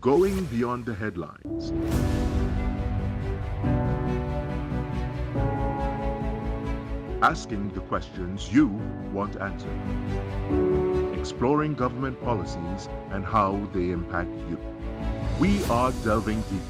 Going beyond the headlines. Asking the questions you want answered. Exploring government policies and how they impact you. We are delving deeper.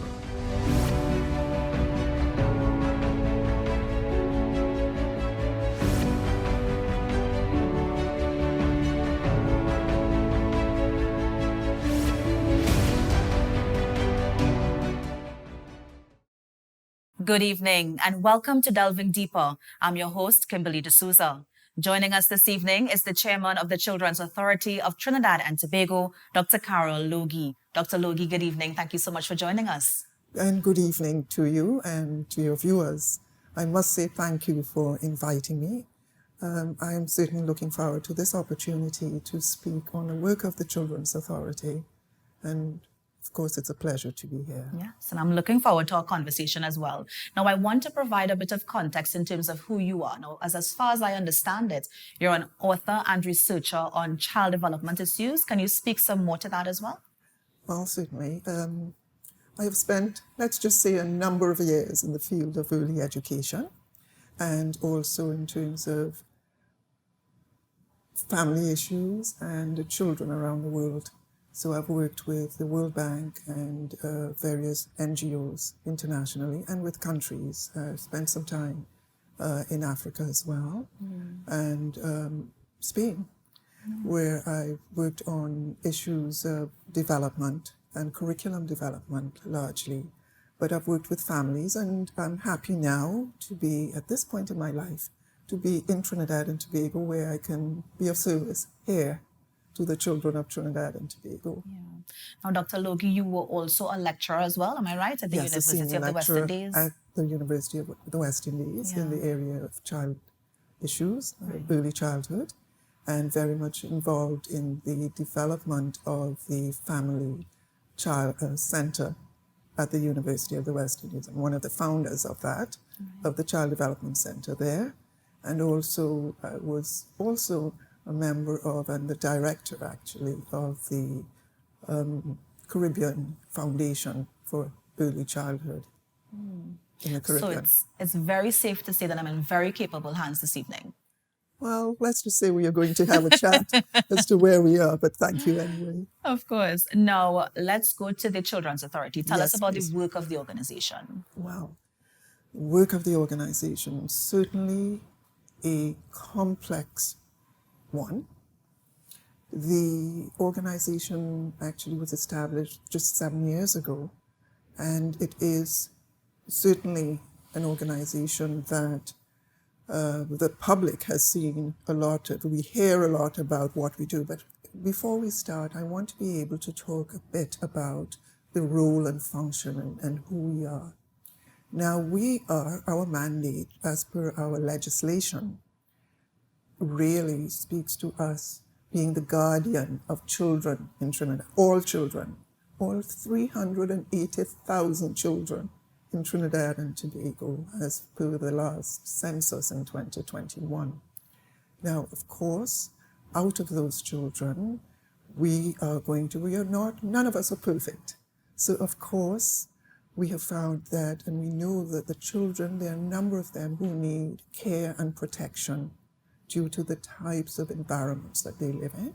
Good evening and welcome to Delving Deeper. I'm your host, Kimberly D'Souza. Joining us this evening is the chairman of the Children's Authority of Trinidad and Tobago, Dr. Carol Logie. Dr. Logie, good evening. Thank you so much for joining us. And good evening to you and to your viewers. I must say thank you for inviting me. I am certainly looking forward to this opportunity to speak on the work of the Children's Authority. And of course, it's a pleasure to be here. Yes, and I'm looking forward to our conversation as well. Now, I want to provide a bit of context in terms of who you are. Now, as far as I understand it, you're an author and researcher on child development issues. Can you speak some more to that as well? Well, certainly. I have spent, let's just say, a number of years in the field of early education and also in terms of family issues and children around the world. So I've worked with the World Bank and various NGOs internationally and with countries. I've spent some time in Africa as well and Spain, where I worked on issues of development and curriculum development largely. But I've worked with families, and I'm happy now to be, at this point in my life, to be in Trinidad and Tobago, where I can be of service here to the children of Trinidad and Tobago. Yeah. Now, Dr. Logie, you were also a lecturer as well, am I right, at the University of the West Indies? At the University of the West Indies in the area of child issues, early childhood, and very much involved in the development of the family child center at the University of the West Indies. I'm one of the founders of that, of the Child Development Center there, and also was also a member of, and the director actually, of the Caribbean Foundation for Early Childhood in the Caribbean. So it's very safe to say that I'm in very capable hands this evening. Well, let's just say we are going to have a chat as to where we are, but thank you anyway. Of course. Now, let's go to the Children's Authority. Tell us about please. the work of the organization. Wow. The work of the organization, certainly a complex one. The organization actually was established just 7 years ago, and it is certainly an organization that the public has seen a lot of. We hear a lot about what we do, but before we start, I want to be able to talk a bit about the role and function and who we are. Now, our mandate, as per our legislation, really speaks to us being the guardian of children in Trinidad, all 380,000 children in Trinidad and Tobago, as per the last census in 2021. Now, of course, out of those children, none of us are perfect. So, of course, we have found that, and we know that the children, there are a number of them who need care and protection due to the types of environments that they live in,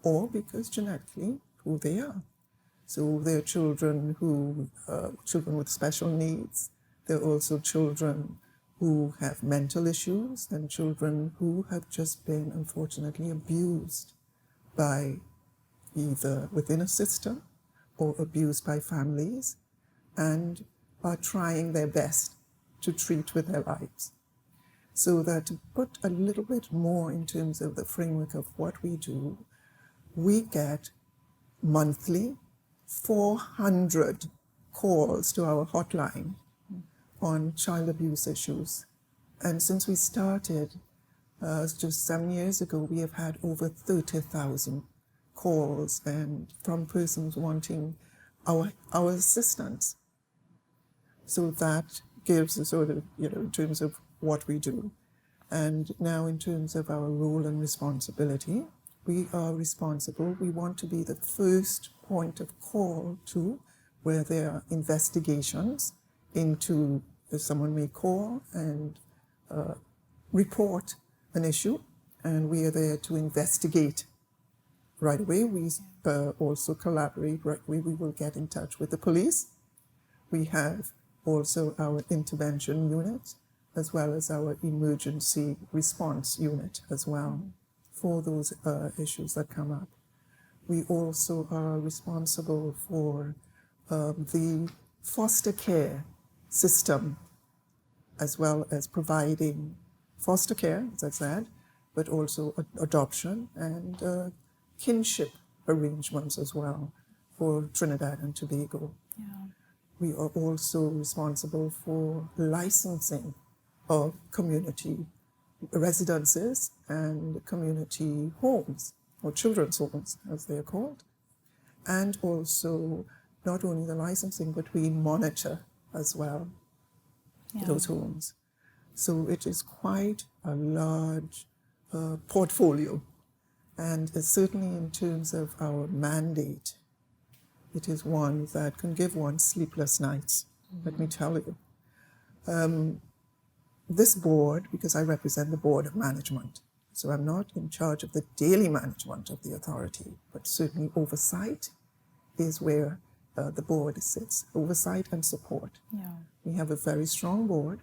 or because genetically who they are. So there are children with special needs. There are also children who have mental issues and children who have just been unfortunately abused by either within a system or abused by families and are trying their best to treat with their lives. So that to put a little bit more in terms of the framework of what we do, we get monthly 400 calls to our hotline on child abuse issues. And since we started just 7 years ago, we have had over 30,000 calls and from persons wanting our assistance. So that gives a sort of, in terms of what we do. And now in terms of our role and responsibility, we are responsible. We want to be the first point of call to where there are investigations into if someone may call and report an issue, and we are there to investigate right away. We also collaborate right away. We will get in touch with the police. We have also our intervention unit as well as our emergency response unit as well for those issues that come up. We also are responsible for the foster care system, as well as providing foster care, as I said, but also adoption and kinship arrangements as well for Trinidad and Tobago. Yeah. We are also responsible for licensing of community residences and community homes, or children's homes, as they are called. And also, not only the licensing, but we monitor as well those homes. So it is quite a large portfolio. And certainly in terms of our mandate, it is one that can give one sleepless nights, let me tell you. This board, because I represent the board of management, so I'm not in charge of the daily management of the authority, but certainly oversight is where the board sits, oversight and support. Yeah. We have a very strong board,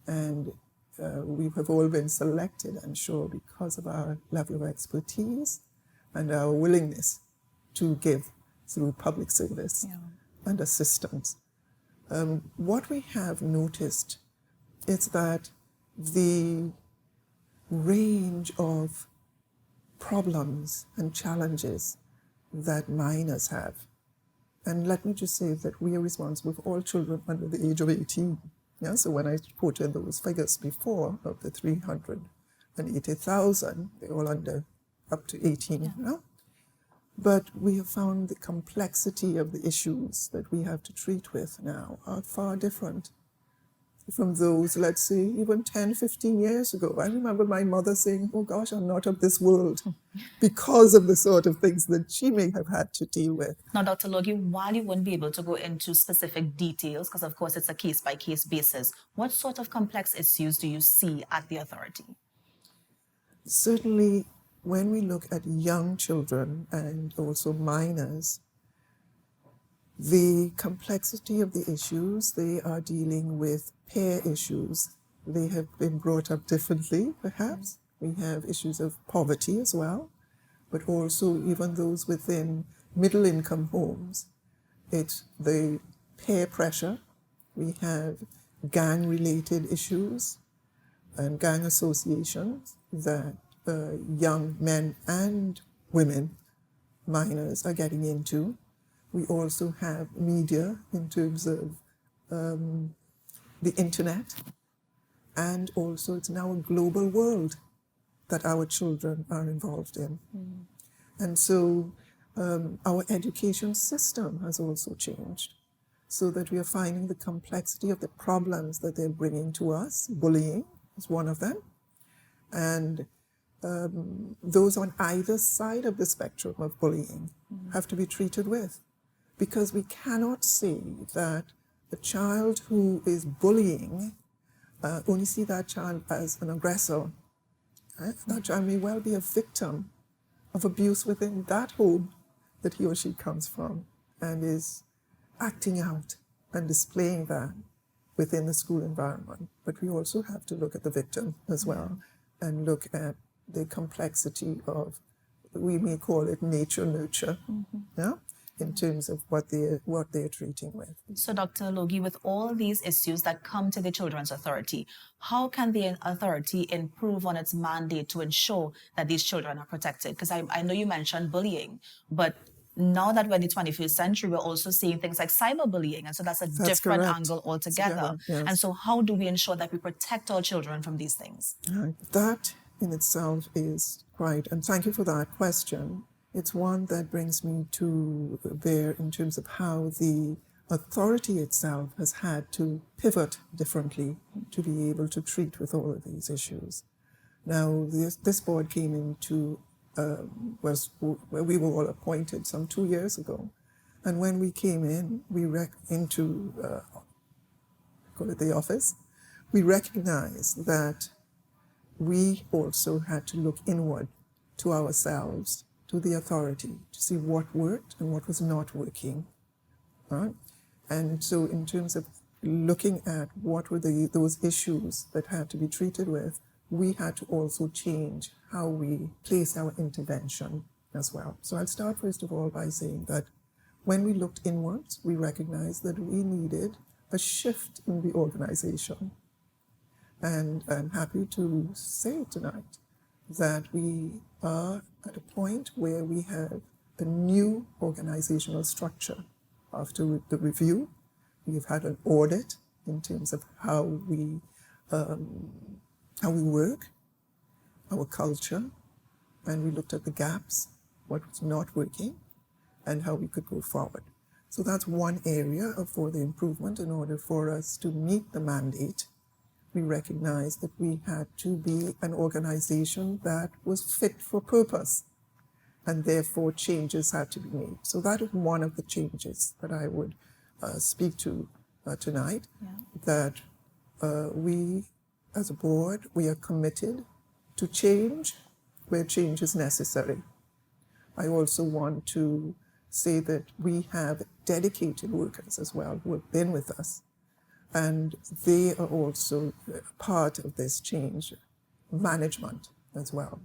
and we have all been selected, I'm sure, because of our level of expertise and our willingness to give through public service and assistance. What we have noticed is that the range of problems and challenges that minors have, and let me just say that we are responsible for all children under the age of 18. Yeah, so when I quoted those figures before of the 380,000, they're all under up to 18 now. But we have found the complexity of the issues that we have to treat with now are far different from those, let's say, even 10, 15 years ago. I remember my mother saying, oh gosh, I'm not of this world, because of the sort of things that she may have had to deal with. Now, Dr. Logie, while you wouldn't be able to go into specific details, because of course it's a case-by-case basis, what sort of complex issues do you see at the authority? Certainly, when we look at young children and also minors, the complexity of the issues, they are dealing with peer issues. They have been brought up differently, perhaps. We have issues of poverty as well, but also even those within middle-income homes. It's the peer pressure. We have gang-related issues and gang associations that young men and women, minors, are getting into. We also have media in terms of the internet, and also it's now a global world that our children are involved in. And so our education system has also changed, so that we are finding the complexity of the problems that they're bringing to us. Bullying is one of them. And those on either side of the spectrum of bullying have to be treated with. Because we cannot say that a child who is bullying, only see that child as an aggressor. Right? That child may well be a victim of abuse within that home that he or she comes from, and is acting out and displaying that within the school environment. But we also have to look at the victim as well, and look at the complexity of, we may call it nature-nurture, in terms of what they're treating with. So, Dr. Logie, with all these issues that come to the Children's Authority, how can the authority improve on its mandate to ensure that these children are protected? Because I know you mentioned bullying, but now that we're in the 21st century, we're also seeing things like cyberbullying, and so that's different correct. angle altogether. Yes. And so how do we ensure that we protect our children from these things? That in itself is quite, and thank you for that question. It's one that brings me to bear in terms of how the authority itself has had to pivot differently to be able to treat with all of these issues. Now, this board came into, we were all appointed some 2 years ago, And when we came in, into call it the office, we recognized that we also had to look inward to ourselves, to the authority, to see what worked and what was not working. Right? And so in terms of looking at what were those issues that had to be treated with, we had to also change how we placed our intervention as well. So I'll start first of all by saying that when we looked inwards, we recognized that we needed a shift in the organization. And I'm happy to say tonight that we are at a point where we have a new organizational structure. After the review, we've had an audit in terms of how we work, our culture, and we looked at the gaps, what was not working, and how we could go forward. So that's one area for the improvement. In order for us to meet the mandate, we recognized that we had to be an organization that was fit for purpose, and therefore changes had to be made. So that is one of the changes that I would speak to tonight, that we as a board, we are committed to change where change is necessary. I also want to say that we have dedicated workers as well who have been with us, and they are also part of this change management as well.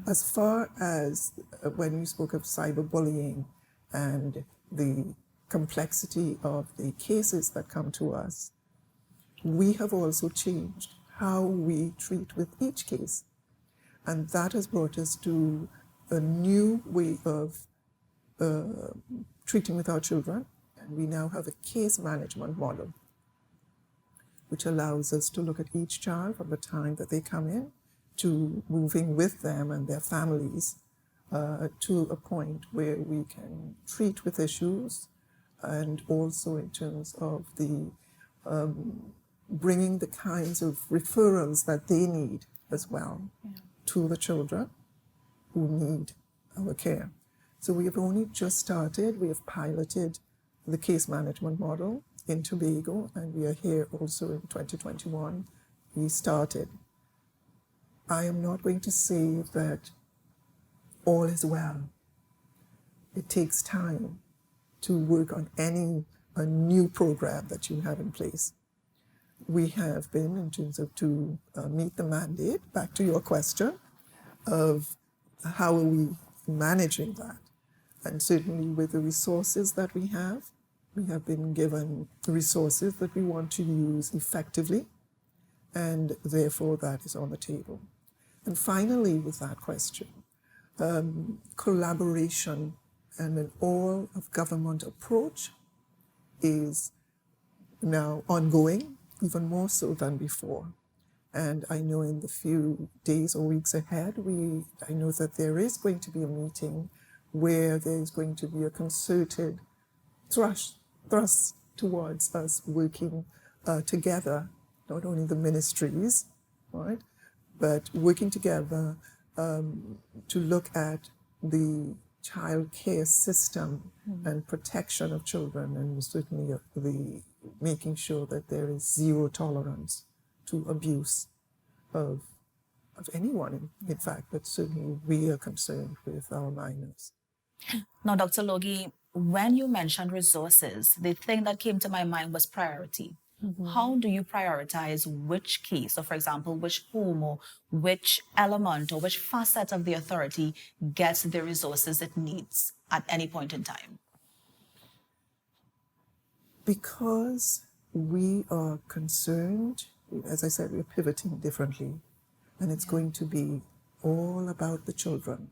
As far as when you spoke of cyberbullying and the complexity of the cases that come to us, we have also changed how we treat with each case. And that has brought us to a new way of treating with our children. And we now have a case management model, which allows us to look at each child from the time that they come in to moving with them and their families to a point where we can treat with issues, and also in terms of the bringing the kinds of referrals that they need as well to the children who need our care. So we have only just started. We have piloted the case management model in Tobago, and we are here also in 2021. We started. I am not going to say that all is well. It takes time to work on a new program that you have in place. We have been, in terms of to meet the mandate, back to your question of how are we managing that. And certainly with the resources that we have been given resources that we want to use effectively, and therefore that is on the table. And finally, with that question, collaboration and an all-of-government approach is now ongoing, even more so than before. And I know in the few days or weeks ahead, I know that there is going to be a meeting where there is going to be a concerted thrust towards us working together, not only the ministries, right, but working together to look at the child care system and protection of children, and certainly the making sure that there is zero tolerance to abuse of anyone, in fact, but certainly we are concerned with our minors. Now, Dr. Logie, when you mentioned resources, the thing that came to my mind was priority. How do you prioritize which case, or for example, which home or which element or which facet of the authority gets the resources it needs at any point in time? Because we are concerned, as I said, we're pivoting differently, and it's going to be all about the children.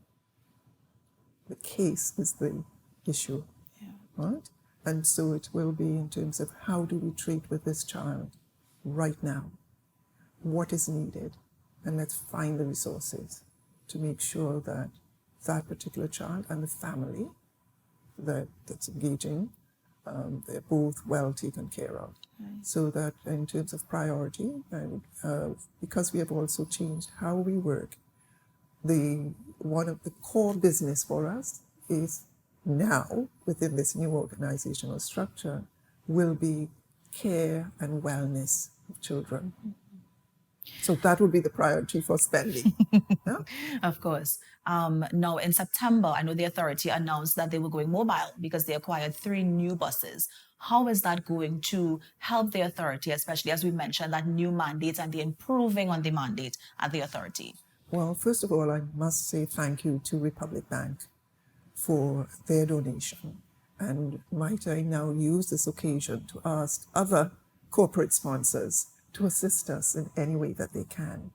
The case is the issue, right? And so it will be in terms of how do we treat with this child right now? What is needed? And let's find the resources to make sure that that particular child and the family that's engaging, they're both well taken care of. So that in terms of priority, and because we have also changed how we work, one of the core business for us is now, within this new organizational structure, will be care and wellness of children. So that would be the priority for spending. Yeah? Of course. Now, in September, I know the authority announced that they were going mobile because they acquired 3 new buses. How is that going to help the authority, especially as we mentioned that new mandate and the improving on the mandate at the authority? Well, first of all, I must say thank you to Republic Bank for their donation. And might I now use this occasion to ask other corporate sponsors to assist us in any way that they can,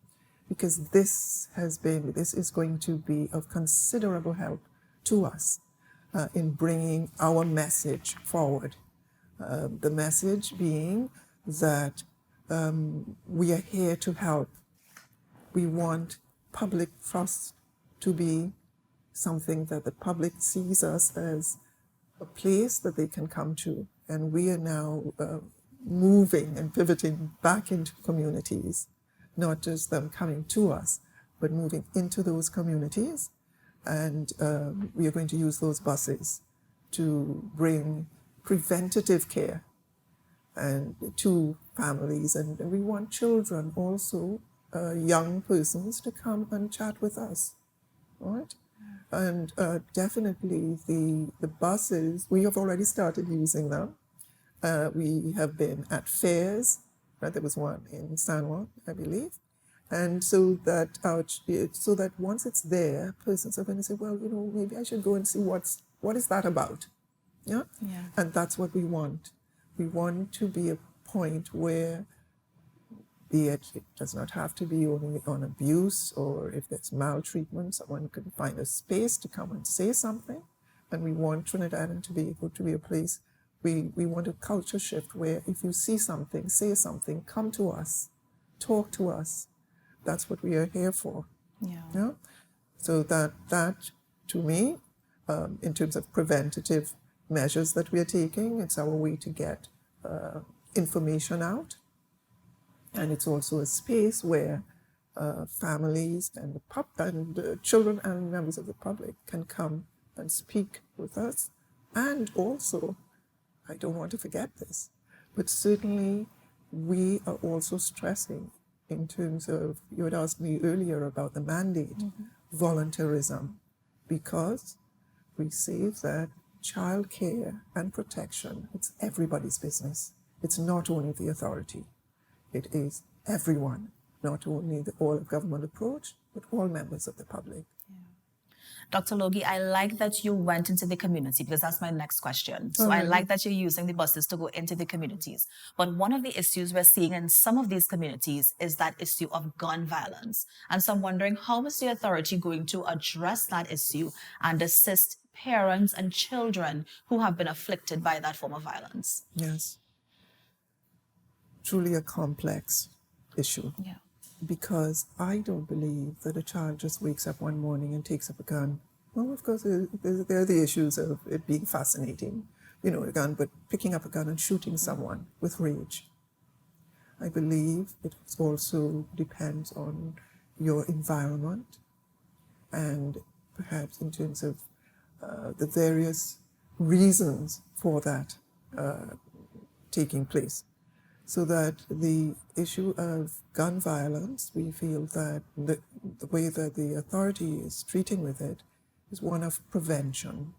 because this is going to be of considerable help to us in bringing our message forward. The message being that we are here to help. We want public trust to be something that the public sees us as a place that they can come to. And we are now moving and pivoting back into communities, not just them coming to us, but moving into those communities. And we are going to use those buses to bring preventative care and to families. And we want children also, young persons, to come and chat with us. All right? And definitely the buses, we have already started using them. We have been at fairs, right? There was one in San Juan, I believe. And so that once it's there, persons are going to say, well, maybe I should go and see what is that about? Yeah? And that's what we want. We want to be a point where, be it does not have to be only on abuse, or if there's maltreatment, someone can find a space to come and say something. And we want Trinidad and Tobago to be a place, we want a culture shift where if you see something, say something, come to us, talk to us. That's what we are here for. Yeah? So that to me, in terms of preventative measures that we are taking, it's our way to get information out. And it's also a space where families and children and members of the public can come and speak with us. And also, I don't want to forget this, but certainly we are also stressing in terms of, you had asked me earlier about the mandate, voluntarism, because we say that childcare and protection, it's everybody's business. It's not only the authority. It is everyone, not only the all of government approach, but all members of the public. Dr. Logie, I like that you went into the community because that's my next question. So I like that you're using the buses to go into the communities. But one of the issues we're seeing in some of these communities is that issue of gun violence. And so I'm wondering, how is the authority going to address that issue and assist parents and children who have been afflicted by that form of violence? Yes. Truly a complex issue. Because I don't believe that a child just wakes up one morning and takes up a gun. Well, of course, there are the issues of it being fascinating, a gun, but picking up a gun and shooting someone with rage. I believe it also depends on your environment and perhaps in terms of the various reasons for that taking place. So that the issue of gun violence, we feel that the way that the authority is treating with it is one of prevention,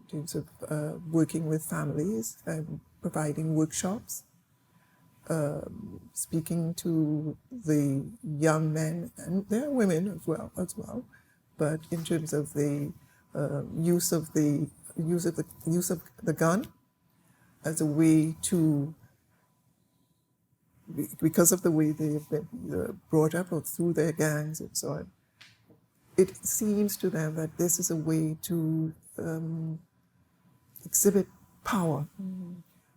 in terms of working with families and providing workshops, speaking to the young men, and there are women as well, but in terms of the use of the gun as a way to, because of the way they've been brought up or through their gangs and so on, it seems to them that this is a way to exhibit power.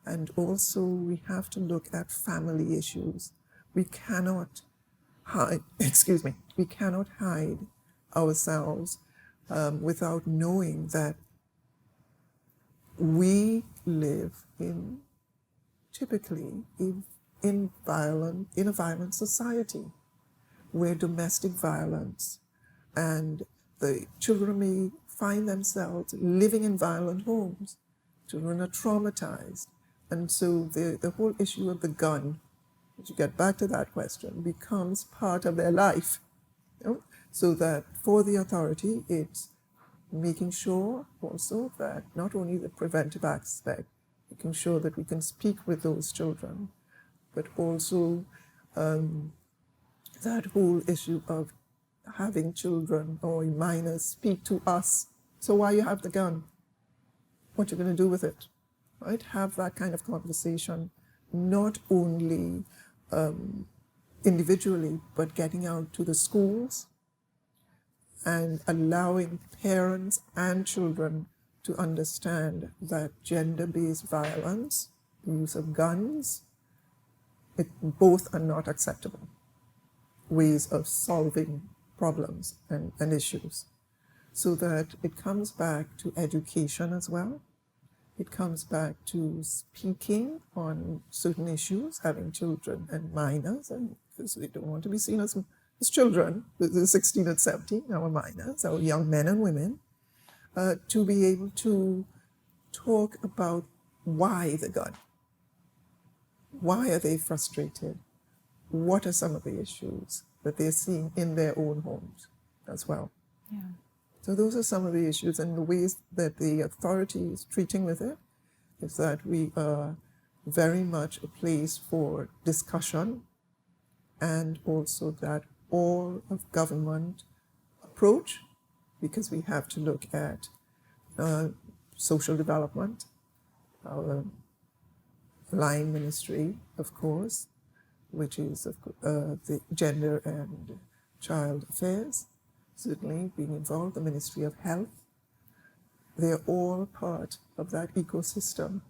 And also we have to look at family issues. We cannot hide, we cannot hide ourselves without knowing that we live typically in a violent society where domestic violence and the children may find themselves living in violent homes. Children are traumatized. And so the whole issue of the gun, to get back to that question, becomes part of their life. You know? So that for the authority, it's making sure also that not only the preventive aspect, making sure that we can speak with those children, but also that whole issue of having children or minors speak to us. So why you have the gun? What you're going to do with it? Right? Have that kind of conversation, not only individually, but getting out to the schools and allowing parents and children to understand that gender-based violence, the use of guns, both are not acceptable ways of solving problems and issues. So that it comes back to education as well. It comes back to speaking on certain issues, having children and minors, and because we don't want to be seen as children, the 16 and 17, our minors, our young men and women, to be able to talk about why the gun. Why are they frustrated? What are some of the issues that they're seeing in their own homes as well? Yeah. So those are some of the issues, and the ways that the authority is treating with it is that we are very much a place for discussion, and also that all of government approach, because we have to look at social development, our line ministry, of course, which is the gender and child affairs, certainly being involved, the Ministry of Health. They're all part of that ecosystem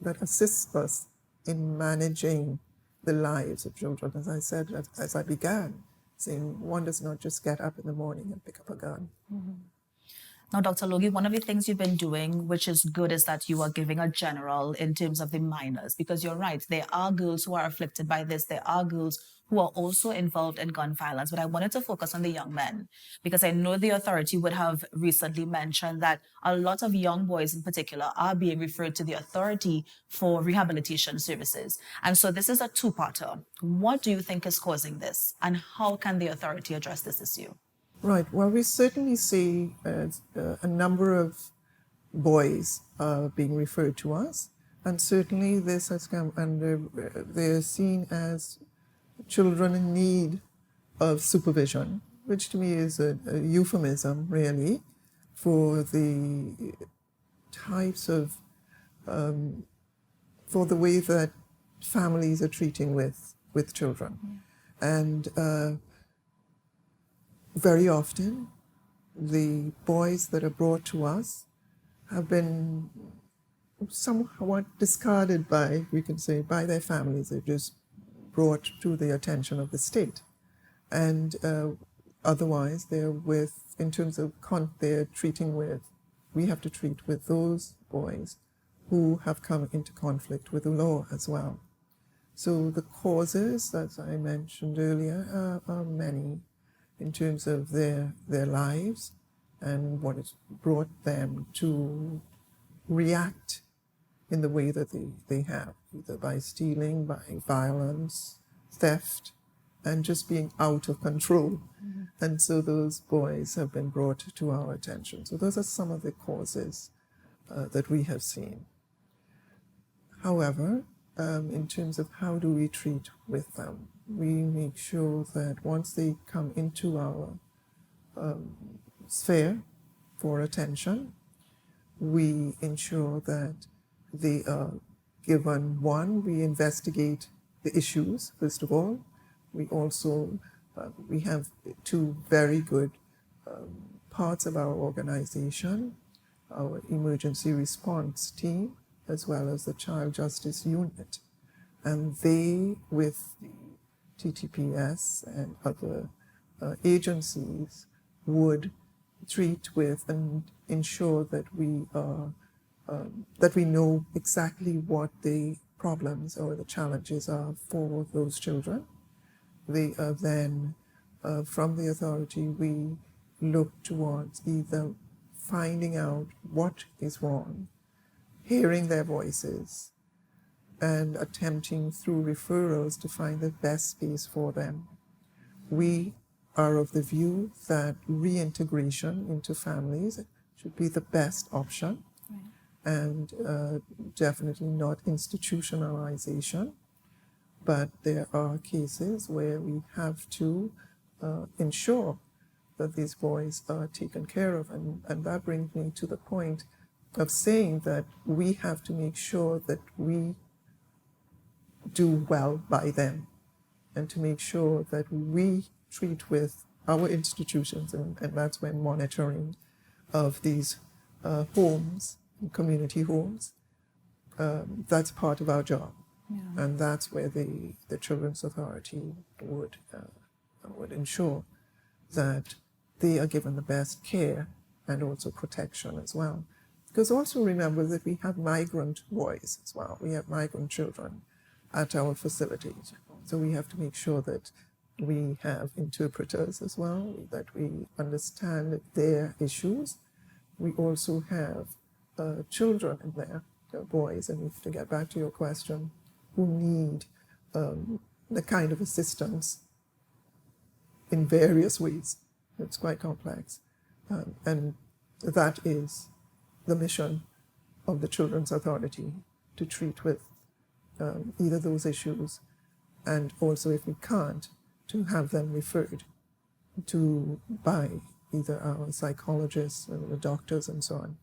that assists us in managing the lives of children. As I said, as I began, saying one does not just get up in the morning and pick up a gun. Mm-hmm. Now, Dr. Logie, one of the things you've been doing, which is good, is that you are giving a general in terms of the minors, because you're right, there are girls who are afflicted by this. There are girls who are also involved in gun violence. But I wanted to focus on the young men, because I know the authority would have recently mentioned that a lot of young boys in particular are being referred to the authority for rehabilitation services. And so this is a two-parter. What do you think is causing this? And how can the authority address this issue? Right. Well, we certainly see a number of boys being referred to us, and certainly this has come under, they're seen as children in need of supervision, which to me is a euphemism, really, for the types of, for the way that families are treating with children. Yeah. And very often, the boys that are brought to us have been somewhat discarded by, we can say, by their families. They're just brought to the attention of the state. And otherwise, they're with, in terms of, they're treating with, we have to treat with those boys who have come into conflict with the law as well. So the causes, as I mentioned earlier, are many, in terms of their lives and what has brought them to react in the way that they have, either by stealing, by violence, theft, and just being out of control. Mm-hmm. And so those boys have been brought to our attention. So those are some of the causes that we have seen. However, in terms of how do we treat with them, we make sure that once they come into our sphere for attention, we ensure that they are given, one, we investigate the issues, first of all. We also, we have two very good parts of our organization, our emergency response team, as well as the Child Justice Unit. And they, with the TTPS and other agencies, would treat with and ensure that we are that we know exactly what the problems or the challenges are for those children. They are then, from the authority, we look towards either finding out what is wrong, hearing their voices, and attempting through referrals to find the best space for them. We are of the view that reintegration into families should be the best option, and definitely not institutionalization. But there are cases where we have to ensure that these boys are taken care of. And that brings me to the point of saying that we have to make sure that we do well by them, and to make sure that we treat with our institutions, and that's when monitoring of these homes, community homes, that's part of our job. Yeah. And that's where the Children's Authority would ensure that they are given the best care and also protection as well. Because also remember that we have migrant boys as well. We have migrant children at our facilities. So we have to make sure that we have interpreters as well, that we understand their issues. We also have children in there, boys, and to get back to your question, who need the kind of assistance in various ways. It's quite complex. And that is the mission of the Children's Authority, to treat with either those issues, and also, if we can't, to have them referred to by either our psychologists or the doctors and so on,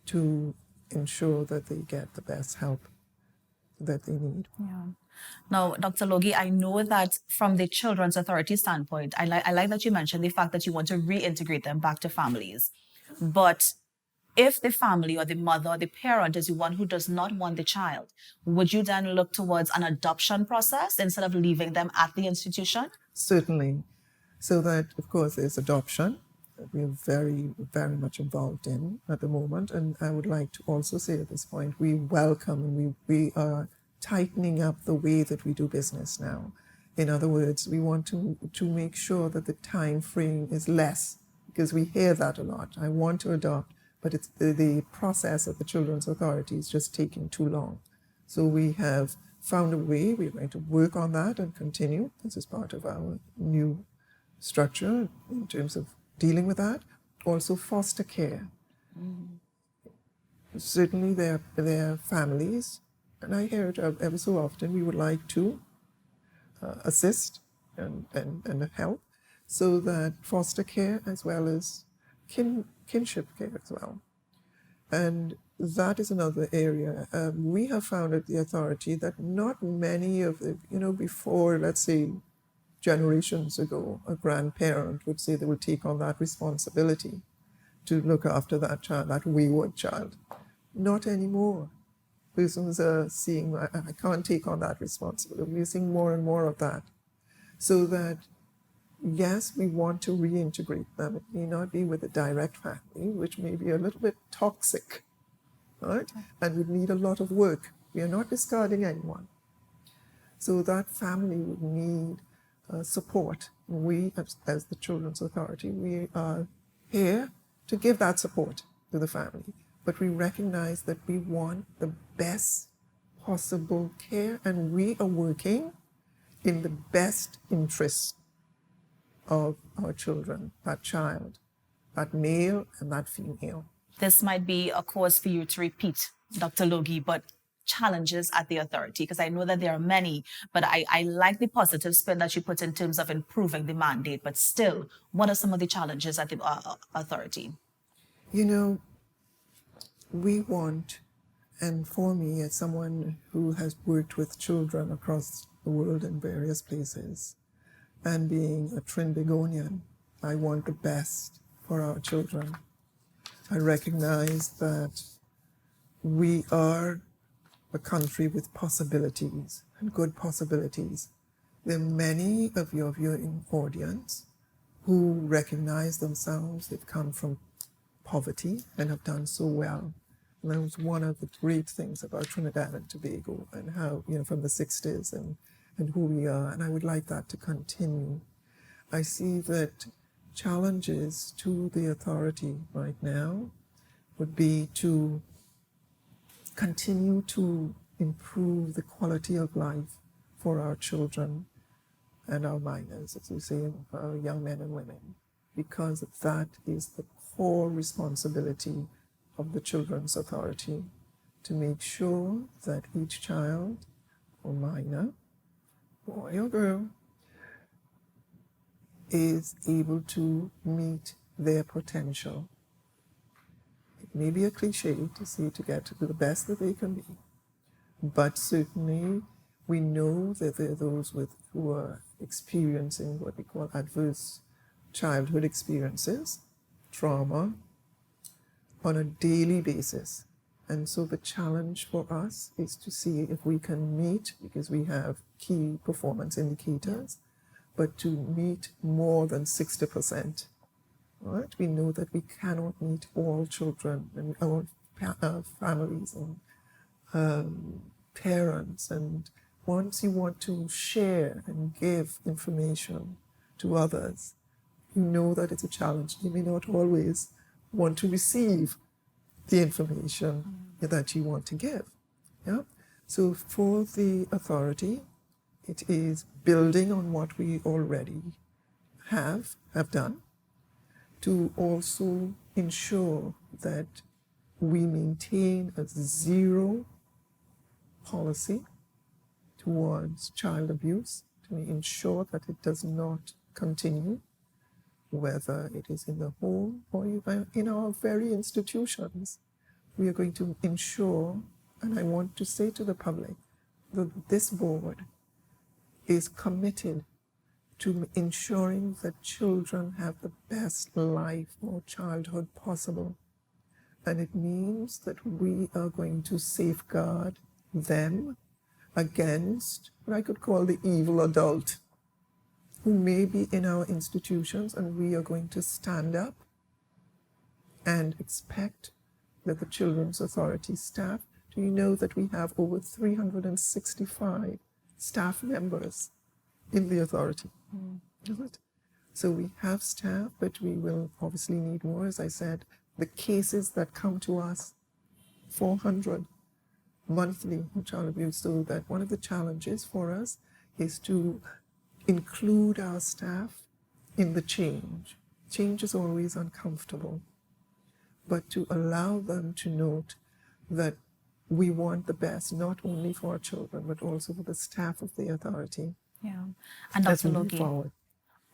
to ensure that they get the best help that they need. Yeah. Now, Dr. Logie, I know that from the Children's Authority standpoint, I like that you mentioned the fact that you want to reintegrate them back to families. But if the family or the mother or the parent is the one who does not want the child, would you then look towards an adoption process instead of leaving them at the institution? Certainly. So that, of course, there's adoption that we're very, very much involved in at the moment. And I would like to also say at this point, we welcome and we are tightening up the way that we do business now. In other words, we want to make sure that the time frame is less, because we hear that a lot. I want to adopt, but it's the process of the Children's Authority is just taking too long. So we have found a way. We're going to work on that and continue. This is part of our new structure in terms of dealing with that. Also foster care. Certainly there are families, and I hear it ever so often, we would like to assist and help, so that foster care as well as kinship care as well. And that is another area. We have found at the Authority that not many of the, before, let's say, generations ago, a grandparent would say they would take on that responsibility to look after that child, that wayward child. Not anymore. Persons are seeing, I can't take on that responsibility. We're seeing more and more of that. So that, yes, we want to reintegrate them. It may not be with a direct family, which may be a little bit toxic, right? And would need a lot of work. We are not discarding anyone. So that family would need support. We, as the Children's Authority, we are here to give that support to the family. But we recognize that we want the best possible care, and we are working in the best interest of our children, that child, that male and that female. This might be a cause for you to repeat, Dr. Logie, but challenges at the Authority, because I know that there are many, but I like the positive spin that you put in terms of improving the mandate. But still, what are some of the challenges at the Authority? We want, and for me, as someone who has worked with children across the world in various places, and being a Trinidadian, I want the best for our children. I recognize that we are a country with possibilities, and good possibilities. There are many of your viewing audience who recognize themselves, they've come from poverty and have done so well. And that was one of the great things about Trinidad and Tobago, and how, from the 60s and who we are. And I would like that to continue. I see that challenges to the Authority right now would be to continue to improve the quality of life for our children and our minors, as you say, our young men and women, because that is the core responsibility of the Children's Authority, to make sure that each child or minor, boy or girl, is able to meet their potential. It may be a cliche to say to get to the best that they can be, but certainly we know that there are those who are experiencing what we call adverse childhood experiences, trauma, on a daily basis. And so the challenge for us is to see if we can meet, because we have key performance indicators, but to meet more than 60%. Right? We know that we cannot meet all children and our families and parents. And once you want to share and give information to others, you know that it's a challenge. You may not always want to receive the information that you want to give. Yeah? So for the authority, it is building on what we already have done, to also ensure that we maintain a zero policy towards child abuse, to ensure that it does not continue, whether it is in the home or even in our very institutions. We are going to ensure, and I want to say to the public, that this board is committed to ensuring that children have the best life or childhood possible. And it means that we are going to safeguard them against what I could call the evil adult who may be in our institutions, and we are going to stand up and expect that the Children's Authority staff, do you know that we have over 365 staff members in the authority? Right? So we have staff, but we will obviously need more. As I said, the cases that come to us, 400 monthly of child abuse, so that one of the challenges for us is to include our staff in the change. Change is always uncomfortable, but to allow them to note that we want the best, not only for our children, but also for the staff of the authority. Yeah. And As Dr. we move Logie, forward.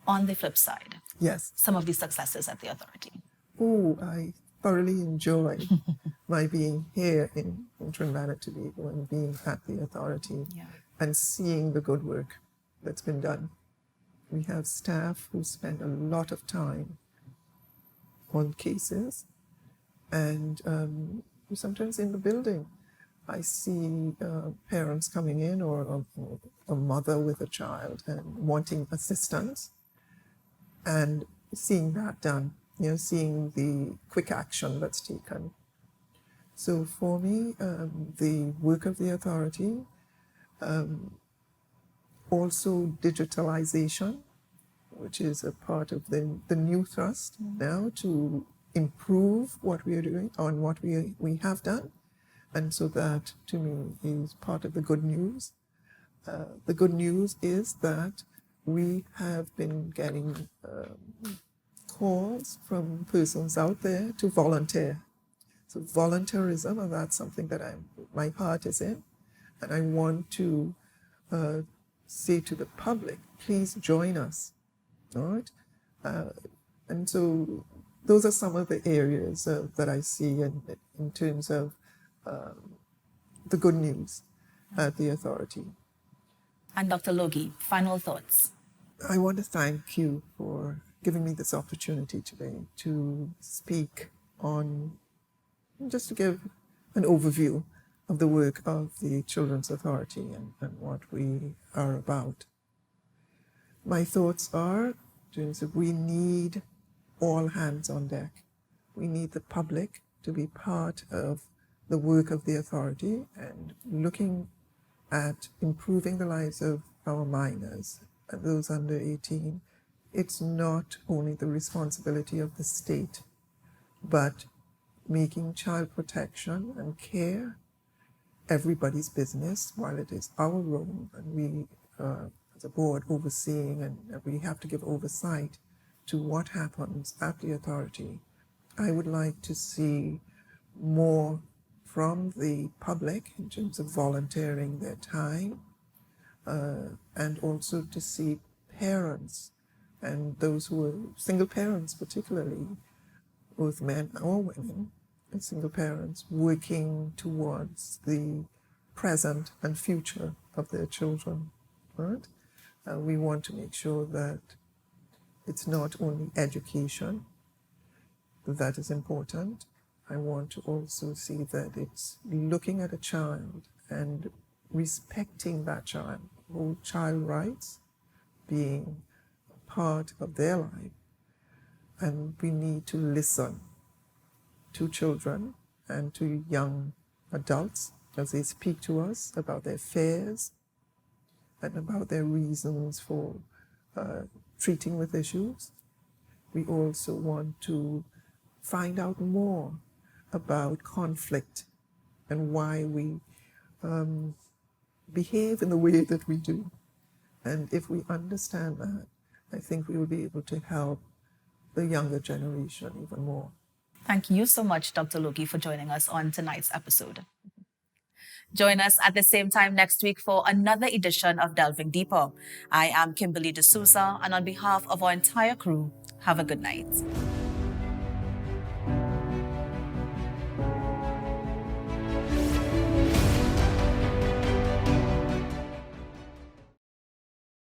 on the flip side, Yes. some of the successes at the authority. Oh, I thoroughly enjoy my being here in Trinidad and Tobago and being at the authority and seeing the good work that's been done. We have staff who spend a lot of time on cases, and sometimes in the building I see parents coming in, or a mother with a child and wanting assistance, and seeing that done, seeing the quick action that's taken. So for me, the work of the authority, also digitalization, which is a part of the new thrust now, to improve what we are doing on what we have done. And so that, to me, is part of the good news. The good news is that we have been getting calls from persons out there to volunteer. So volunteerism, and that's something that my heart is in. And I want to say to the public, please join us. All right? And so those are some of the areas that I see in terms of the good news at the authority. And Dr. Logie, final thoughts. I want to thank you for giving me this opportunity today to speak on, just to give an overview of the work of the Children's Authority and what we are about. My thoughts are, that we need all hands on deck. We need the public to be part of the work of the authority and looking at improving the lives of our minors and those under 18. It's not only the responsibility of the state, but making child protection and care everybody's business, while it is our role, and we, as a board, overseeing, and we have to give oversight to what happens at the authority. I would like to see more from the public in terms of volunteering their time, and also to see parents and those who are single parents, particularly, both men or women, and single parents, working towards the present and future of their children, right? We want to make sure that it's not only education that is important. I want to also see that it's looking at a child and respecting that child, whole child rights being a part of their life. And we need to listen to children and to young adults as they speak to us about their fears and about their reasons for treating with issues. We also want to find out more about conflict and why we behave in the way that we do. And if we understand that, I think we will be able to help the younger generation even more. Thank you so much, Dr. Logie, for joining us on tonight's episode. Join us at the same time next week for another edition of Delving Deeper. I am Kimberly D'Souza, and on behalf of our entire crew, have a good night.